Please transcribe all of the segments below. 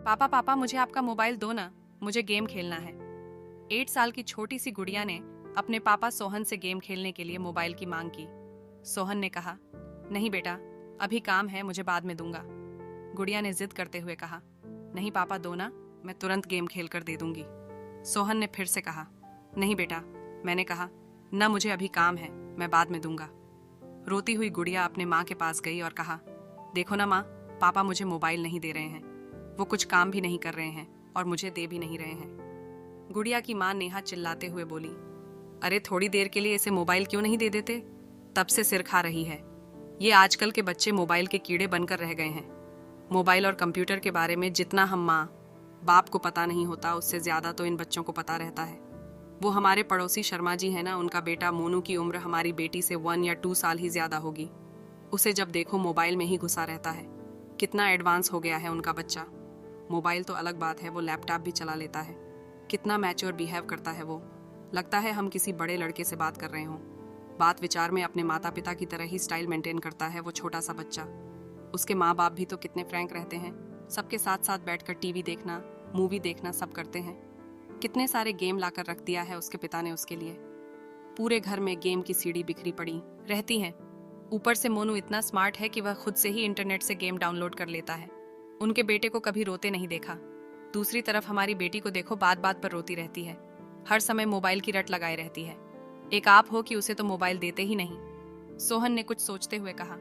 पापा पापा मुझे आपका मोबाइल दो ना, मुझे गेम खेलना है। 8 साल की छोटी सी गुड़िया ने अपने पापा सोहन से गेम खेलने के लिए मोबाइल की मांग की। सोहन ने कहा, नहीं बेटा, अभी काम है, मुझे बाद में दूंगा। गुड़िया ने जिद करते हुए कहा, नहीं पापा दो ना, मैं तुरंत गेम खेल कर दे दूंगी। सोहन ने फिर से कहा, नहीं बेटा, मैंने कहा ना, मुझे अभी काम है, मैं बाद में दूंगा। रोती हुई गुड़िया अपने माँ के पास गई और कहा, देखो ना माँ, पापा मुझे मोबाइल नहीं दे रहे हैं, वो कुछ काम भी नहीं कर रहे हैं और मुझे दे भी नहीं रहे हैं। गुड़िया की माँ नेहा चिल्लाते हुए बोली, अरे थोड़ी देर के लिए इसे मोबाइल क्यों नहीं दे देते? तब से सिर खा रही है। ये आजकल के बच्चे मोबाइल के कीड़े बनकर रह गए हैं। मोबाइल और कंप्यूटर के बारे में जितना हम माँ बाप को पता नहीं होता, उससे ज्यादा तो इन बच्चों को पता रहता है। वो हमारे पड़ोसी शर्मा जी है ना, उनका बेटा मोनू की उम्र हमारी बेटी से 1 या 2 साल ही ज्यादा होगी। उसे जब देखो मोबाइल में ही घुसा रहता है। कितना एडवांस हो गया है उनका बच्चा। मोबाइल तो अलग बात है, वो लैपटॉप भी चला लेता है। कितना मैच्योर बिहेव करता है वो। लगता है हम किसी बड़े लड़के से बात कर रहे हों। बात विचार में अपने माता पिता की तरह ही स्टाइल मेंटेन करता है वो छोटा सा बच्चा। उसके माँ बाप भी तो कितने फ्रैंक रहते हैं, सबके साथ साथ बैठकर टीवी देखना, मूवी देखना सब करते हैं। कितने सारे गेम लाकर रख दिया है उसके पिता ने उसके लिए। पूरे घर में गेम की सीडी बिखरी पड़ी रहती है। ऊपर से मोनू इतना स्मार्ट है कि वह खुद से ही इंटरनेट से गेम डाउनलोड कर लेता है। उनके बेटे को कभी रोते नहीं देखा। दूसरी तरफ हमारी बेटी को देखो, बात बात पर रोती रहती है, हर समय मोबाइल की रट लगाए रहती है। एक आप हो कि उसे तो मोबाइल देते ही नहीं। सोहन ने कुछ सोचते हुए कहा,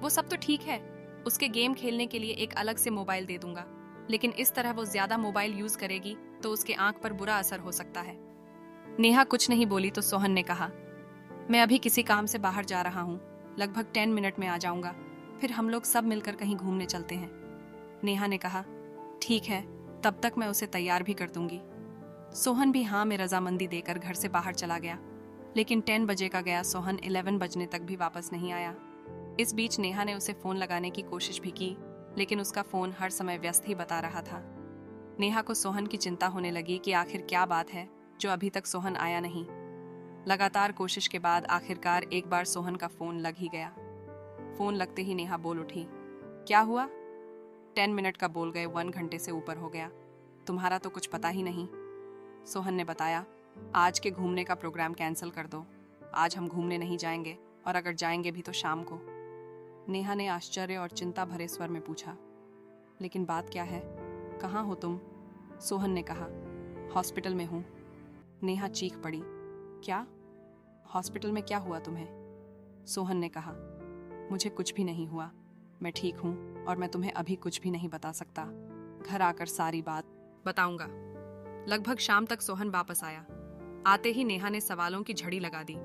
वो सब तो ठीक है, उसके गेम खेलने के लिए एक अलग से मोबाइल दे दूंगा, लेकिन इस तरह वो ज्यादा मोबाइल यूज करेगी तो उसके आंख पर बुरा असर हो सकता है। नेहा कुछ नहीं बोली तो सोहन ने कहा, मैं अभी किसी काम से बाहर जा रहा हूँ, लगभग 10 मिनट में आ जाऊंगा, फिर हम लोग सब मिलकर कहीं घूमने चलते हैं। नेहा ने कहा, ठीक है, तब तक मैं उसे तैयार भी कर दूंगी। सोहन भी हाँ में रजामंदी देकर घर से बाहर चला गया, लेकिन 10 बजे का गया सोहन 11 बजने तक भी वापस नहीं आया। इस बीच नेहा ने उसे फोन लगाने की कोशिश भी की, लेकिन उसका फोन हर समय व्यस्त ही बता रहा था। नेहा को सोहन की चिंता होने लगी कि आखिर क्या बात है जो अभी तक सोहन आया नहीं। लगातार कोशिश के बाद आखिरकार एक बार सोहन का फोन लग ही गया। फोन लगते ही नेहा बोल उठी, क्या हुआ? 10 मिनट का बोल गए, 1 घंटे से ऊपर हो गया, तुम्हारा तो कुछ पता ही नहीं। सोहन ने बताया, आज के घूमने का प्रोग्राम कैंसिल कर दो, आज हम घूमने नहीं जाएंगे, और अगर जाएंगे भी तो शाम को। नेहा ने आश्चर्य और चिंता भरे स्वर में पूछा, लेकिन बात क्या है, कहाँ हो तुम? सोहन ने कहा, हॉस्पिटल में हूँ। नेहा चीख पड़ी, क्या? हॉस्पिटल में क्या हुआ तुम्हें? सोहन ने कहा, मुझे कुछ भी नहीं हुआ, मैं ठीक हूँ और मैं तुम्हें अभी कुछ भी नहीं बता सकता, घर आकर सारी बात बताऊंगा। लगभग शाम तक सोहन वापस आया। आते ही नेहा ने सवालों की झड़ी लगा दी,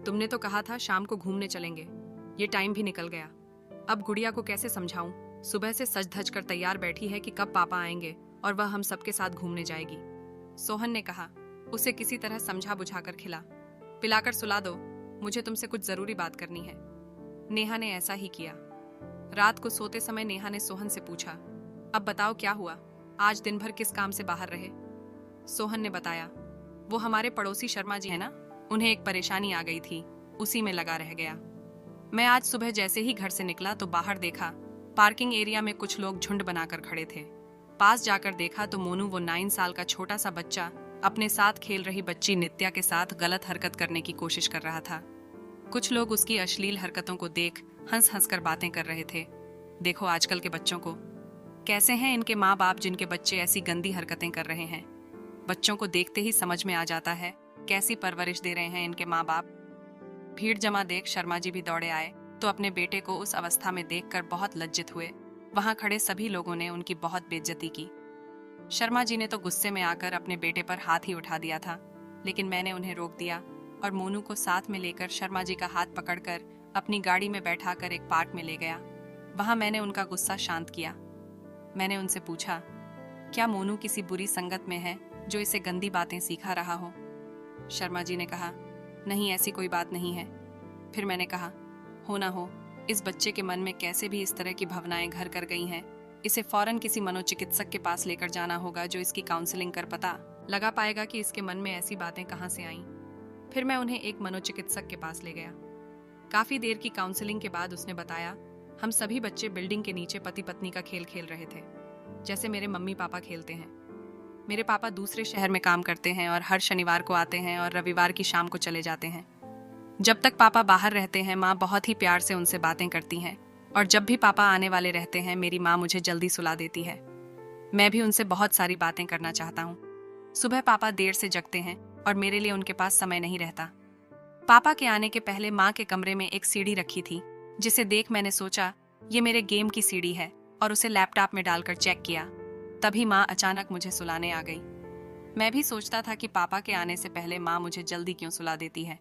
तुमने तो कहा था शाम को घूमने चलेंगे, ये टाइम भी निकल गया, अब गुड़िया को कैसे समझाऊं? सुबह से सज धज कर तैयार बैठी है कि कब पापा आएंगे और वह हम सबके साथ घूमने जाएगी। सोहन ने कहा, उसे किसी तरह समझा बुझाकर खिला पिलाकर सुला दो, मुझे तुमसे कुछ जरूरी बात करनी है। नेहा ने ऐसा ही किया। रात को सोते समय नेहा ने सोहन से पूछा, अब बताओ क्या हुआ, आज दिन भर किस काम से बाहर रहे? सोहन ने बताया, वो हमारे पड़ोसी शर्मा जी है ना, उन्हें एक परेशानी आ गई थी, उसी में लगा रह गया। मैं आज सुबह जैसे ही घर से निकला तो बाहर देखा, पार्किंग एरिया में कुछ लोग झुंड बनाकर खड़े थे। पास जाकर देखा तो मोनू, वो 9 साल का छोटा सा बच्चा, अपने साथ खेल रही बच्ची नित्या के साथ गलत हरकत करने की कोशिश कर रहा था। कुछ लोग उसकी अश्लील हरकतों को देख हंस हंस कर बातें कर रहे थे। देखो आजकल के बच्चों को, कैसे हैं इनके माँ बाप जिनके बच्चे ऐसी गंदी हरकतें कर रहे हैं। बच्चों को देखते ही समझ में आ जाता है कैसी परवरिश दे रहे हैं इनके माँ बाप। भीड़ जमा देख शर्मा जी भी दौड़े आए तो अपने बेटे को उस अवस्था में देखकर बहुत लज्जित हुए। वहां खड़े सभी लोगों ने उनकी बहुत बेइज्जती की। शर्मा जी ने तो गुस्से में आकर अपने बेटे पर हाथ ही उठा दिया था, लेकिन मैंने उन्हें रोक दिया और मोनू को साथ में लेकर शर्मा जी का हाथ पकड़कर अपनी गाड़ी में बैठाकर एक पार्क में ले गया। वहां मैंने उनका गुस्सा शांत किया। मैंने उनसे पूछा, क्या मोनू किसी बुरी संगत में है जो इसे गंदी बातें सिखा रहा हो? शर्मा जी ने कहा, नहीं ऐसी कोई बात नहीं है। फिर मैंने कहा, हो ना हो, इस बच्चे के मन में कैसे भी इस तरह की भावनाएं घर कर गई हैं, इसे फौरन किसी मनोचिकित्सक के पास लेकर जाना होगा जो इसकी काउंसलिंग कर पता लगा पाएगा कि इसके मन में ऐसी बातें कहाँ से आईं। फिर मैं उन्हें एक मनोचिकित्सक के पास ले गया। काफी देर की काउंसलिंग के बाद उसने बताया, हम सभी बच्चे बिल्डिंग के नीचे पति पत्नी का खेल खेल रहे थे। जैसे मेरे मम्मी पापा खेलते हैं। मेरे पापा दूसरे शहर में काम करते हैं और हर शनिवार को आते हैं और रविवार की शाम को चले जाते हैं। जब तक पापा बाहर रहते हैं माँ बहुत ही प्यार से उनसे बातें करती हैं, और जब भी पापा आने वाले रहते हैं मेरी माँ मुझे जल्दी सुला देती है। मैं भी उनसे बहुत सारी बातें करना चाहता हूँ। सुबह पापा देर से जगते हैं और मेरे लिए उनके पास समय नहीं रहता। पापा के आने के पहले माँ के कमरे में एक सीडी रखी थी, जिसे देख मैंने सोचा ये मेरे गेम की सीडी है, और उसे लैपटॉप में डालकर चेक किया। तभी माँ अचानक मुझे सुलाने आ गई। मैं भी सोचता था कि पापा के आने से पहले माँ मुझे जल्दी क्यों सुला देती है।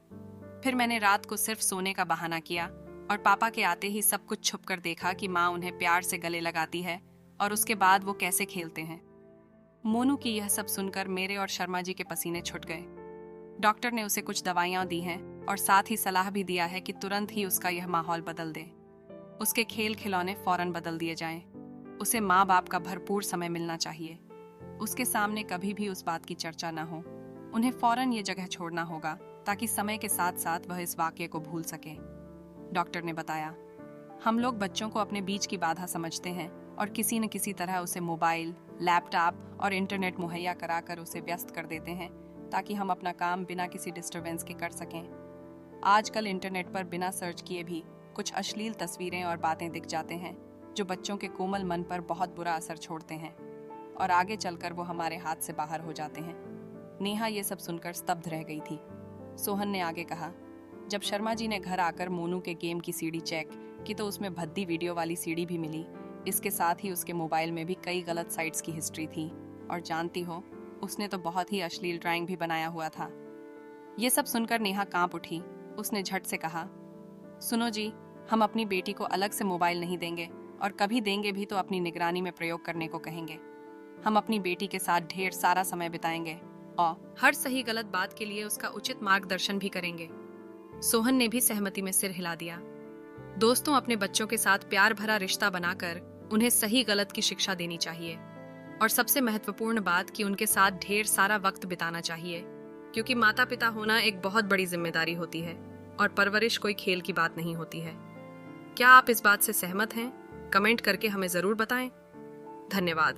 फिर मैंने रात को सिर्फ सोने का बहाना किया और पापा के आते ही सब कुछ छुपकर देखा कि माँ उन्हें प्यार से गले लगाती है और उसके बाद वो कैसे खेलते हैं। मोनू की यह सब सुनकर मेरे और शर्मा जी के पसीने छूट गए। डॉक्टर ने उसे कुछ दवाइयाँ दी हैं और साथ ही सलाह भी दिया है कि तुरंत ही उसका यह माहौल बदल दे। उसके खेल खिलौने फौरन बदल दिए जाएं। उसे माँ बाप का भरपूर समय मिलना चाहिए। उसके सामने कभी भी उस बात की चर्चा न हो। उन्हें फौरन ये जगह छोड़ना होगा ताकि समय के साथ साथ वह इस वाक्य को भूल सके। डॉक्टर ने बताया, हम लोग बच्चों को अपने बीच की बाधा समझते हैं और किसी न किसी तरह उसे मोबाइल, लैपटॉप और इंटरनेट मुहैया कराकर उसे व्यस्त कर देते हैं ताकि हम अपना काम बिना किसी डिस्टरबेंस के कर सकें। आजकल इंटरनेट पर बिना सर्च किए भी कुछ अश्लील तस्वीरें और बातें दिख जाते हैं जो बच्चों के कोमल मन पर बहुत बुरा असर छोड़ते हैं और आगे चलकर वो हमारे हाथ से बाहर हो जाते हैं। नेहा ये सब सुनकर स्तब्ध रह गई थी। सोहन ने आगे कहा, जब शर्मा जी ने घर आकर मोनू के गेम की सीडी चेक की तो उसमें भद्दी वीडियो वाली सीडी भी मिली। इसके साथ ही उसके मोबाइल में भी कई गलत साइट्स की हिस्ट्री थी, और जानती हो उसने तो बहुत ही अश्लील ड्राइंग भी बनाया हुआ था। ये सब सुनकर नेहा कांप उठी। उसने झट से कहा, सुनो जी, हम अपनी बेटी को अलग से मोबाइल नहीं देंगे, और कभी देंगे भी तो अपनी निगरानी में प्रयोग करने को कहेंगे। हम अपनी बेटी के साथ ढेर सारा समय बिताएंगे और हर सही गलत बात के लिए उसका उचित मार्गदर्शन भी करेंगे। सोहन ने भी सहमति में सिर हिला दिया। दोस्तों, अपने बच्चों के साथ प्यार भरा रिश्ता बनाकर उन्हें सही गलत की शिक्षा देनी चाहिए, और सबसे महत्वपूर्ण बात कि उनके साथ ढेर सारा वक्त बिताना चाहिए, क्योंकि माता पिता होना एक बहुत बड़ी जिम्मेदारी होती है और परवरिश कोई खेल की बात नहीं होती है। क्या आप इस बात से सहमत हैं? कमेंट करके हमें जरूर बताएं। धन्यवाद।